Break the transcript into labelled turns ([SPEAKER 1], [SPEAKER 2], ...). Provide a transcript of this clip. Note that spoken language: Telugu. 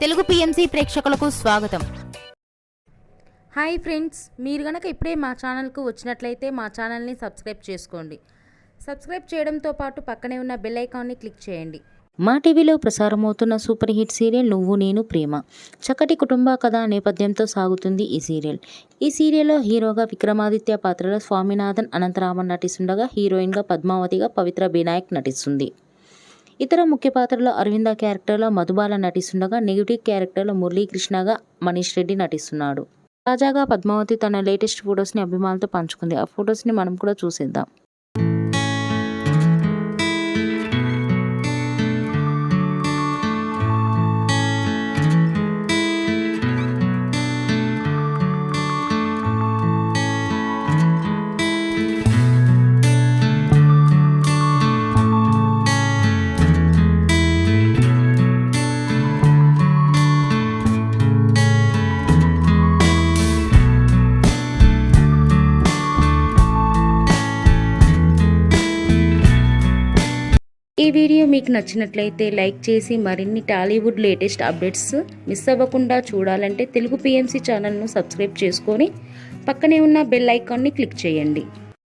[SPEAKER 1] తెలుగు పిఎంసి ప్రేక్షకులకు స్వాగతం.
[SPEAKER 2] హాయ్ ఫ్రెండ్స్, మీరు గనక ఇప్పుడే మా ఛానల్కు వచ్చినట్లయితే మా ఛానల్ని సబ్స్క్రైబ్ చేసుకోండి. సబ్స్క్రైబ్ చేయడంతో పాటు పక్కనే ఉన్న బెల్ ఐకాన్ని క్లిక్ చేయండి.
[SPEAKER 3] మా టీవీలో ప్రసారమవుతున్న సూపర్ హిట్ సీరియల్ నువ్వు నేను ప్రేమ. చక్కటి కుటుంబ కథ నేపథ్యంతో సాగుతుంది ఈ సీరియల్. ఈ సీరియల్లో హీరోగా విక్రమాదిత్య పాత్రలో స్వామినాథన్ అనంతరామన్ నటిస్తుండగా హీరోయిన్గా పద్మావతిగా పవిత్ర బినాయక్ నటిస్తుంది. ఇతర ముఖ్య పాత్రలో అరవింద క్యారెక్టర్లో మధుబాల నటిస్తుండగా నెగిటివ్ క్యారెక్టర్లో మురళీకృష్ణగా మనీష్ రెడ్డి నటిస్తున్నాడు. తాజాగా పద్మావతి తన లేటెస్ట్ ఫొటోస్ని అభిమానులతో పంచుకుంది. ఆ ఫొటోస్ని మనం కూడా చూసేద్దాం. ఈ వీడియో మీకు నచ్చినట్లయితే లైక్ చేసి మరిన్ని టాలీవుడ్ లేటెస్ట్ అప్డేట్స్ మిస్ అవ్వకుండా చూడాలంటే తెలుగు పిఎంసి ఛానల్ను సబ్స్క్రైబ్ చేసుకొని పక్కనే ఉన్న బెల్ ఐకాన్ని క్లిక్ చేయండి.